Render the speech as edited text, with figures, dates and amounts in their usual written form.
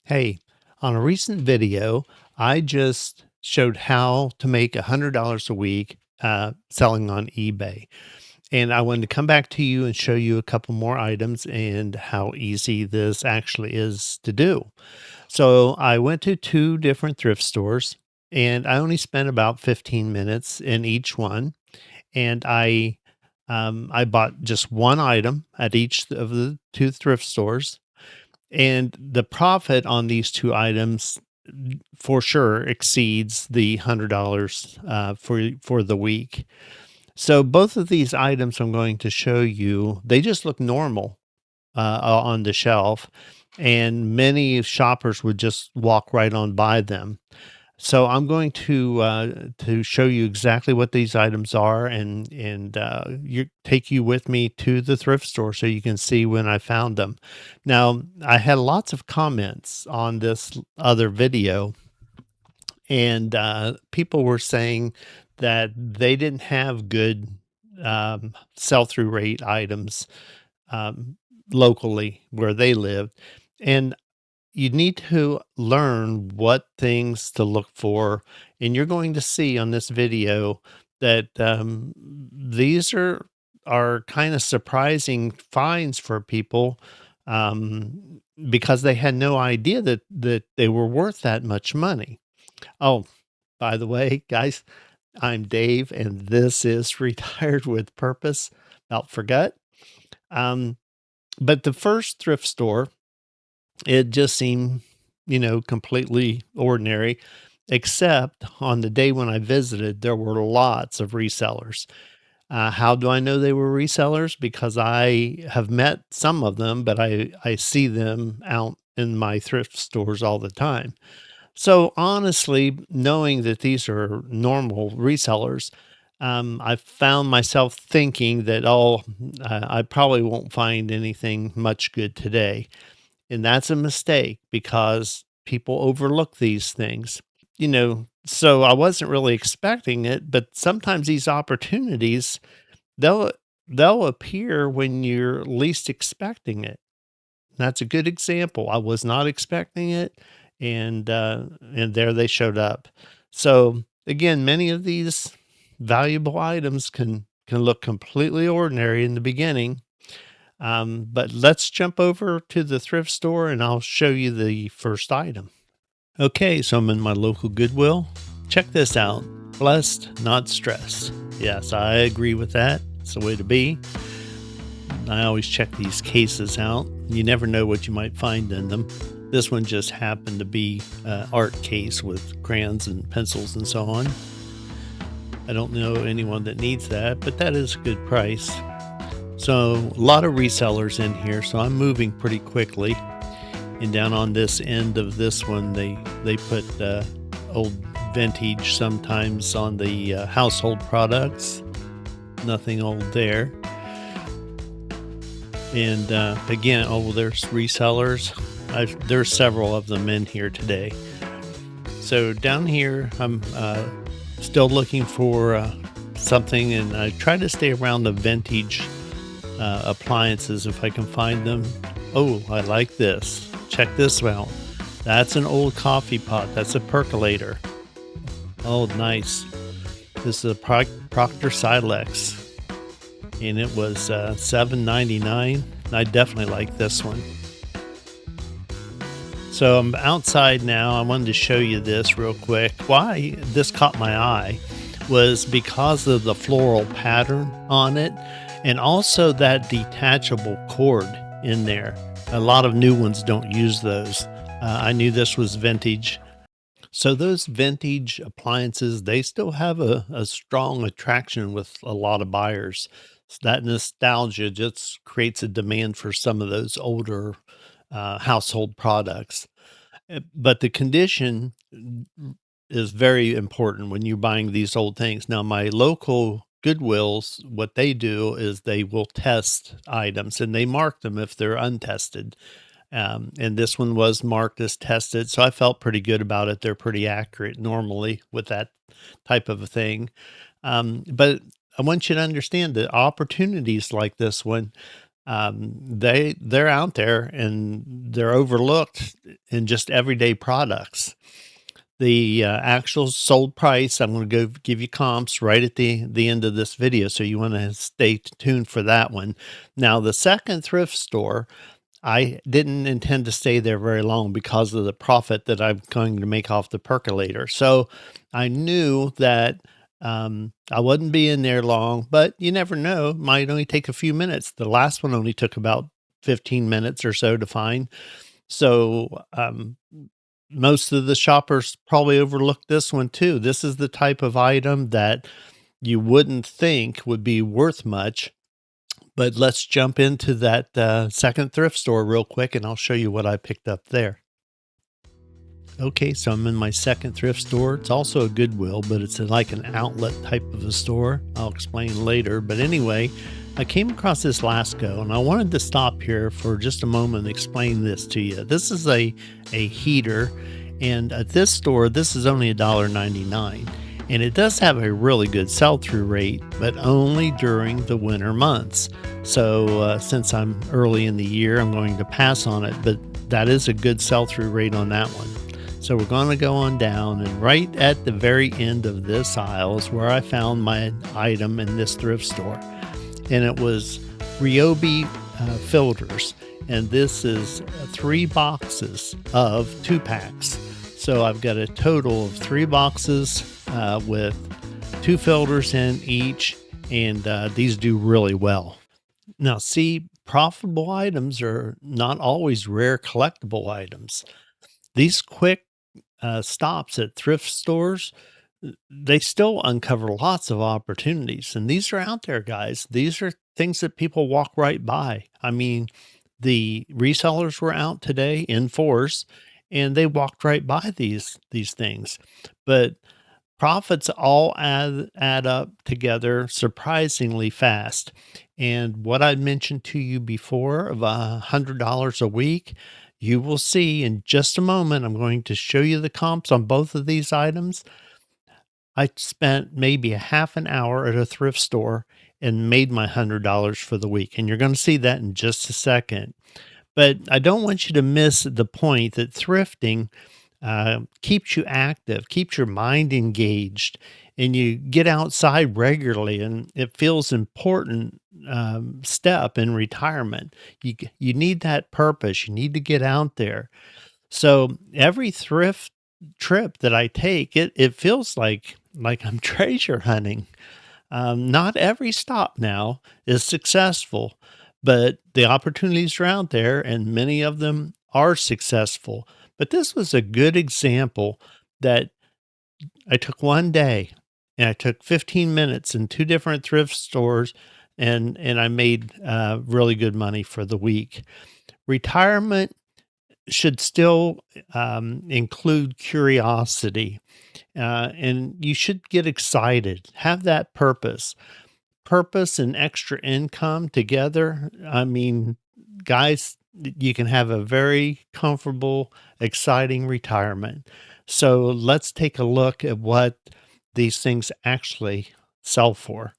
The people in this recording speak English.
Hey, on a recent video, I just showed how to make $100 a week selling on eBay. And I wanted to come back to you and show you a couple more items and how easy this actually is to do. So I went to two different thrift stores and I only spent about 15 minutes in each one. And I bought just one item at each of the two thrift stores, and the profit on these 2 items for sure exceeds the $100 for the week. So both of these items I'm going to show you, they just look normal on the shelf, and many shoppers would just walk right on by them. So I'm going to show you exactly what these items are, and you take you with me to the thrift store so you can see when I found them. Now, I had lots of comments on this other video, and people were saying that they didn't have good sell-through rate items um, locally where they lived, and you need to learn what things to look for, and you're going to see on this video that these are kind of surprising finds for people, because they had no idea that they were worth that much money. Oh, by the way, guys, I'm Dave, and this is Retired with Purpose. About forgot. Um, but the first thrift store, it just seemed, completely ordinary, except on the day when I visited, there were lots of resellers. How do I know they were resellers? Because I have met some of them, but I see them out in my thrift stores all the time. So honestly, knowing that these are normal resellers, I found myself thinking that, oh, I probably won't find anything much good today. And that's a mistake because people overlook these things. So I wasn't really expecting it, but sometimes these opportunities, they'll they'll appear when you're least expecting it. That's a good example. I was not expecting it, and there they showed up. So again, many of these valuable items can look completely ordinary in the beginning, but let's jump over to the thrift store and I'll show you the first item. Okay, so I'm in my local Goodwill. Check this out. Blessed, not stressed. Yes, I agree with that. It's the way to be. I always check these cases out. You never know what you might find in them. This one just happened to be an art case with crayons and pencils and so on. I don't know anyone that needs that, but that is a good price. So a lot of resellers in here, so I'm moving pretty quickly. And down on this end of this one, they put old vintage sometimes on the household products. Nothing old there. And again, oh, there's resellers. There's several of them in here today. So down here, I'm still looking for something, and I try to stay around the vintage appliances if I can find them. Oh, I like this. Check this out. That's an old coffee pot. That's a percolator. Oh, nice. This is a Proctor Silex, and it was $7.99. I definitely like this one. So I'm outside now. I wanted to show you this real quick. Why this caught my eye was because of the floral pattern on it, and also that detachable cord in there. A lot of new ones don't use those. I knew this was vintage. So those vintage appliances, they still have a strong attraction with a lot of buyers. That nostalgia just creates a demand for some of those older household products. But the condition is very important when you're buying these old things. Now, my local Goodwills, what they do is they will test items and they mark them if they're untested. And this one was marked as tested, so I felt pretty good about it. They're pretty accurate normally with that type of a thing. But I want you to understand that opportunities like this one, they're out there and they're overlooked. and just everyday products. The actual sold price, I'm going to go give you comps right at the end of this video, so you want to stay tuned for that one. Now, the second thrift store, I didn't intend to stay there very long because of the profit that I'm going to make off the percolator. So I knew that I wouldn't be in there long, but you never know. It might only take a few minutes. The last one only took about 15 minutes or so to find. So most of the shoppers probably overlooked this one too. This is the type of item that you wouldn't think would be worth much. But let's jump into that second thrift store real quick, and I'll show you what I picked up there. Okay, so I'm in my second thrift store. It's also a Goodwill, but it's like an outlet type of a store. I'll explain later. But anyway, I came across this Lasco, and I wanted to stop here for just a moment and explain this to you. This is a heater, and at this store, this is only $1.99. And it does have a really good sell-through rate, but only during the winter months. So since I'm early in the year, I'm going to pass on it, but that is a good sell-through rate on that one. So we're going to go on down, and right at the very end of this aisle is where I found my item in this thrift store. And it was Ryobi filters. And this is 3 boxes of 2-packs. So I've got a total of 3 boxes with 2 filters in each, and these do really well. Now, see, profitable items are not always rare collectible items. These quick stops at thrift stores, they still uncover lots of opportunities, and these are out there, guys. These are things that people walk right by. I mean, the resellers were out today in force, and they walked right by these things. But profits all add up together surprisingly fast. And what I mentioned to you before of $100 a week, you will see in just a moment. I'm going to show you the comps on both of these items. I spent maybe a half an hour at a thrift store and made my $100 for the week. And you're going to see that in just a second. But I don't want you to miss the point that thrifting keeps you active, keeps your mind engaged, and you get outside regularly, and it feels important step in retirement. You need that purpose. You need to get out there. So every thrift trip that I take, it feels like I'm treasure hunting. Not every stop now is successful, but the opportunities are out there, and many of them are successful. But this was a good example that I took one day, and I took 15 minutes in 2 different thrift stores, and I made really good money for the week. Retirement should still include curiosity, and you should get excited, have that purpose and extra income together. I mean, guys, you can have a very comfortable, exciting retirement. So let's take a look at what these things actually sell for.